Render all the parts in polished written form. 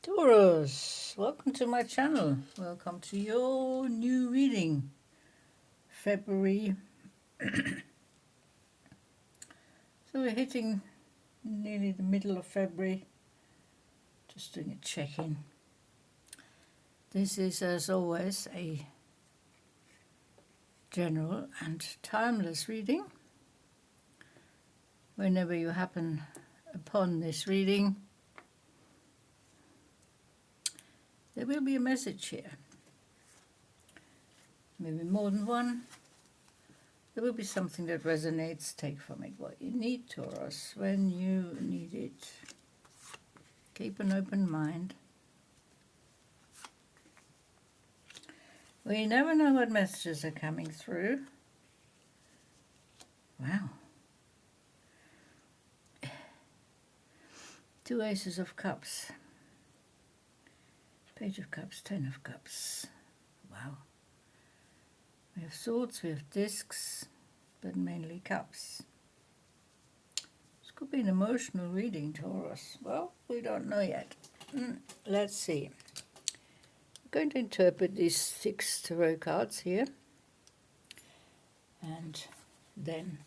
Taurus, welcome to my channel. Welcome to your new reading, February. So we're hitting nearly the middle of February. Just doing a check-in. This is, as always, a general and timeless reading. Whenever you happen upon this reading, there will be a message here. Maybe more than one. There will be something that resonates. Take from it what you need, Taurus, when you need it. Keep an open mind. We never know what messages are coming through. Wow. 2 Aces of Cups. Page of Cups, 10 of Cups. Wow. We have swords, we have discs, but mainly cups. This could be an emotional reading, Taurus. Well, we don't know yet. Let's see. I'm going to interpret these 6 tarot cards here. And then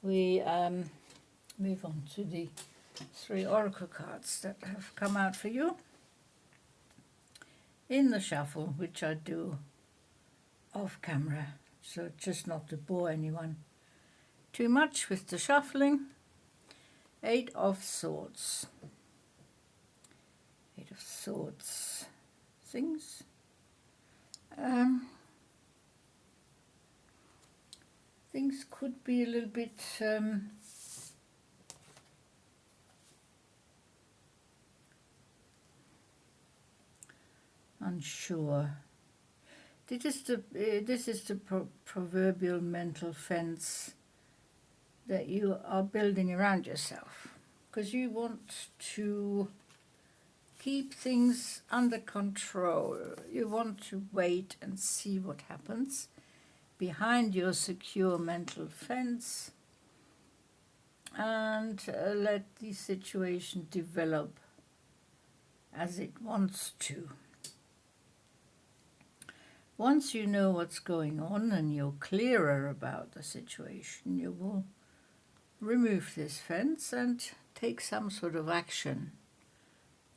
we move on to the 3 oracle cards that have come out for you in the shuffle, which I do off camera, so just not to bore anyone too much with the shuffling. 8 of Swords. 8 of Swords. Things. Things could be a little bit unsure. This is the proverbial mental fence that you are building around yourself, because you want to keep things under control. You want to wait and see what happens behind your secure mental fence and let the situation develop as it wants to. Once you know what's going on and you're clearer about the situation, you will remove this fence and take some sort of action.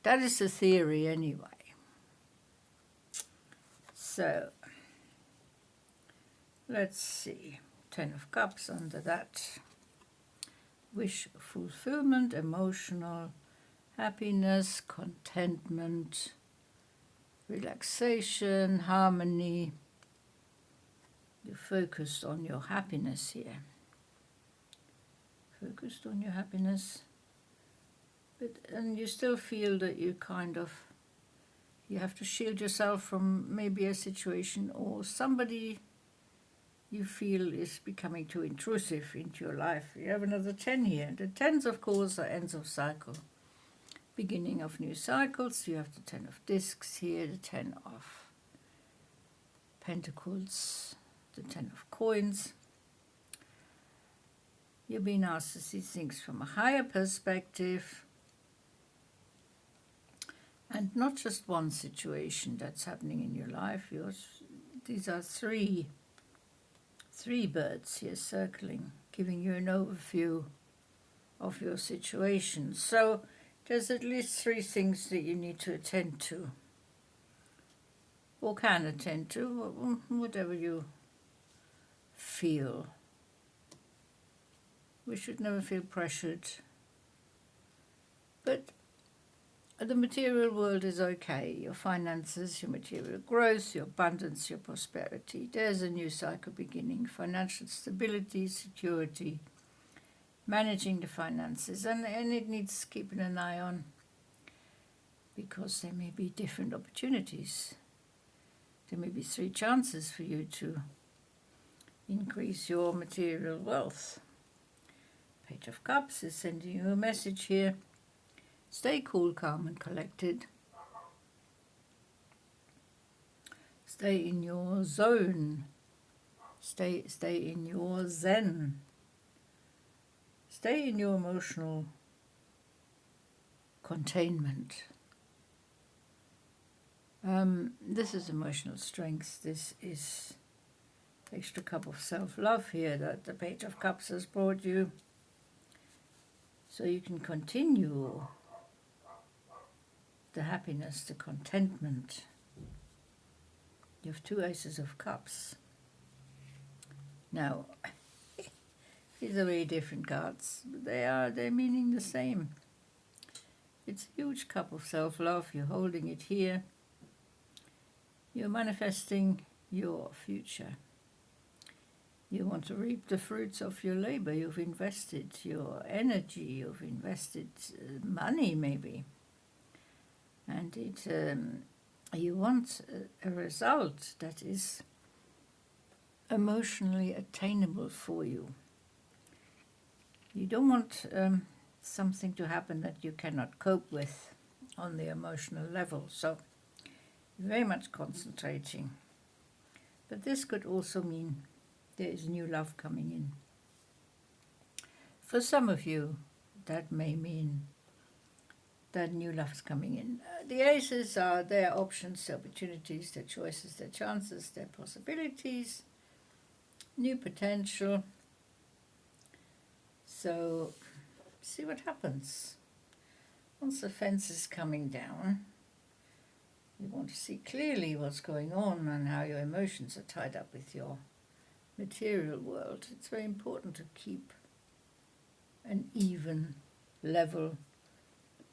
That is the theory anyway. So, let's see. 10 of Cups under that. Wish fulfillment, emotional happiness, contentment, relaxation, harmony. You're focused on your happiness here. Focused on your happiness. And you still feel that you you have to shield yourself from maybe a situation or somebody you feel is becoming too intrusive into your life. You have another 10 here. The 10s, of course, are ends of cycle. Beginning of new cycles. You have the 10 of discs here, the 10 of pentacles, the 10 of coins. You're being asked to see things from a higher perspective and not just one situation that's happening in your life. These are three birds here circling, giving you an overview of your situation. So there's at least 3 things that you need to attend to, or can attend to, whatever you feel. We should never feel pressured. But the material world is okay. Your finances, your material growth, your abundance, your prosperity. There's a new cycle beginning. Financial stability, security, managing the finances, and it needs keeping an eye on, because there may be different opportunities. There may be 3 chances for you to increase your material wealth. Page of Cups is sending you a message here. Stay cool, calm and collected. Stay in your zone. Stay in your zen. Stay in your emotional containment. This is emotional strength. This is extra cup of self-love here that the Page of Cups has brought you. So you can continue the happiness, the contentment. You have 2 Aces of Cups. Now, these are very different cards, but they're meaning the same. It's a huge cup of self-love. You're holding it here. You're manifesting your future. You want to reap the fruits of your labor. You've invested your energy. You've invested money, maybe. And you want a result that is emotionally attainable for you. You don't want something to happen that you cannot cope with on the emotional level. So you're very much concentrating. But this could also mean there is new love coming in. For some of you, that may mean that new love is coming in. The Aces are their options, their opportunities, their choices, their chances, their possibilities, new potential. So, see what happens. Once the fence is coming down, you want to see clearly what's going on and how your emotions are tied up with your material world. It's very important to keep an even level,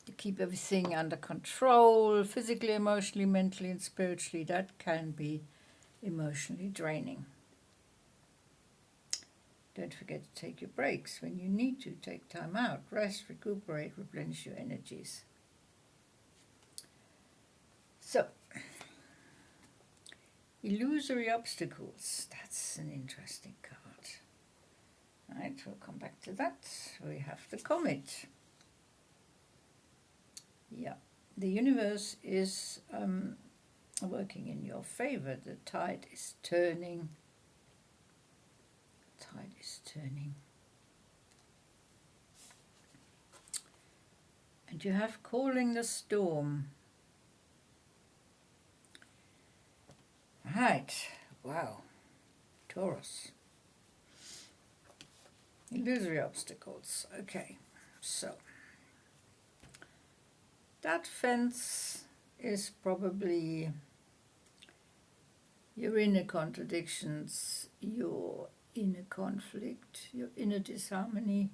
to keep everything under control, physically, emotionally, mentally, and spiritually. That can be emotionally draining. Don't forget to take your breaks when you need to. Take time out, rest, recuperate, replenish your energies. So, illusory obstacles. That's an interesting card. Right, we'll come back to that. We have the Comet. Yeah, the universe is working in your favor. The tide is turning. Tide is turning. And you have calling the storm. Right, wow, Taurus. Illusory obstacles. Okay, so that fence is probably your inner contradictions, your inner conflict, your inner disharmony,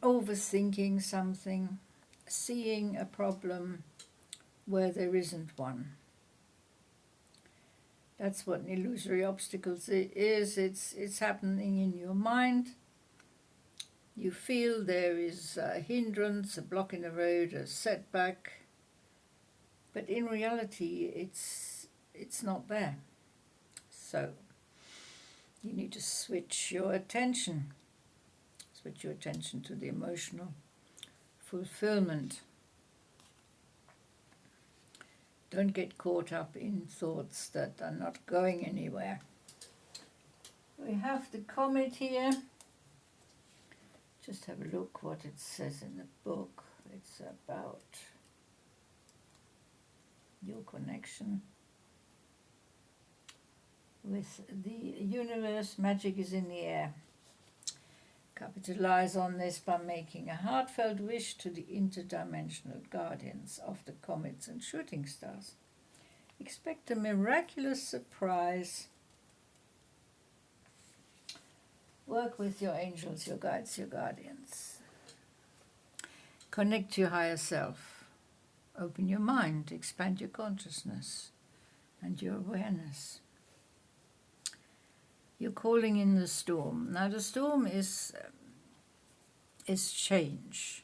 overthinking something, seeing a problem where there isn't one. That's what an illusory obstacle is. It's happening in your mind. You feel there is a hindrance, a block in the road, a setback, but in reality it's not there. So you need to switch your attention to the emotional fulfillment. Don't get caught up in thoughts that are not going anywhere. We have the Comet here. Just have a look what it says in the book. It's about your connection with the universe. Magic is in the air. Capitalize on this by making a heartfelt wish to the interdimensional guardians of the comets and shooting stars. Expect a miraculous surprise. Work with your angels, your guides, your guardians. Connect to your higher self. Open your mind, expand your consciousness and your awareness. You're calling in the storm. Now the storm is change.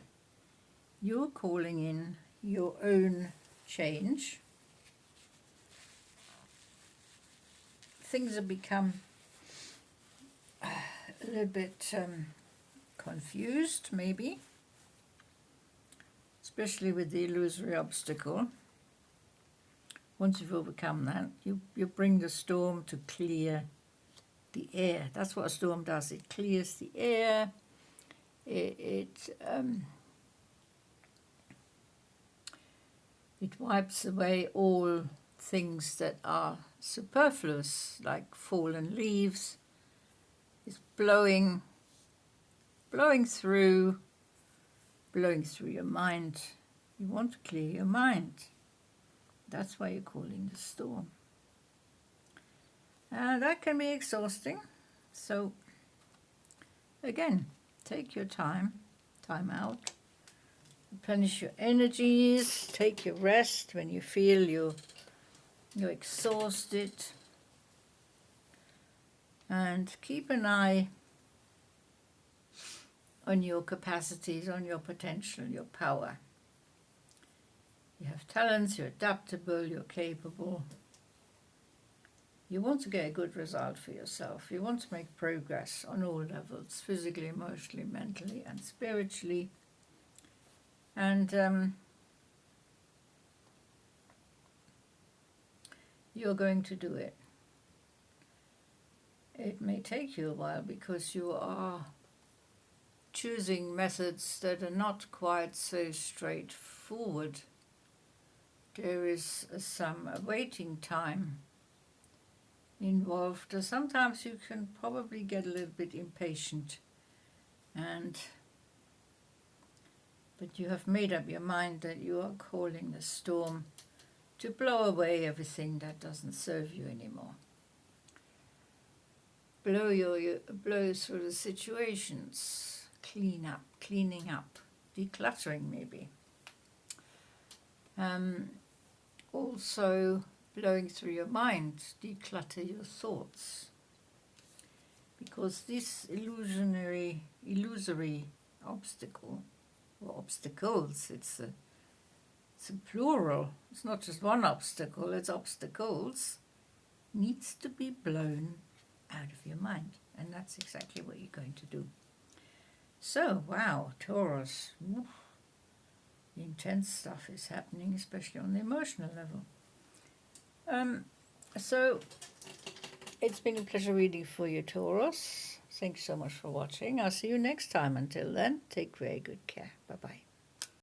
You're calling in your own change. Things have become a little bit confused, maybe, especially with the illusory obstacle. Once you've overcome that, you bring the storm to clear the air. That's what a storm does. It clears the air. It It wipes away all things that are superfluous, like fallen leaves. It's blowing through your mind. You want to clear your mind. That's why you're calling the storm. That can be exhausting. So, again, take your time out, replenish your energies, take your rest when you feel you're exhausted, and keep an eye on your capacities, on your potential, your power. You have talents, you're adaptable, you're capable. You want to get a good result for yourself. You want to make progress on all levels, physically, emotionally, mentally, and spiritually. And you're going to do it. It may take you a while because you are choosing methods that are not quite so straightforward. There is some waiting time involved. Sometimes you can probably get a little bit impatient, but you have made up your mind that you are calling the storm to blow away everything that doesn't serve you anymore. Blow through the situations, cleaning up, decluttering maybe. Also blowing through your mind, declutter your thoughts. Because this illusory obstacle, or obstacles, it's a plural, it's not just one obstacle, it's obstacles, needs to be blown out of your mind. And that's exactly what you're going to do. So, wow, Taurus, oof, the intense stuff is happening, especially on the emotional level. So, it's been a pleasure reading for you, Taurus. Thanks so much for watching. I'll see you next time. Until then, take very good care. Bye-bye.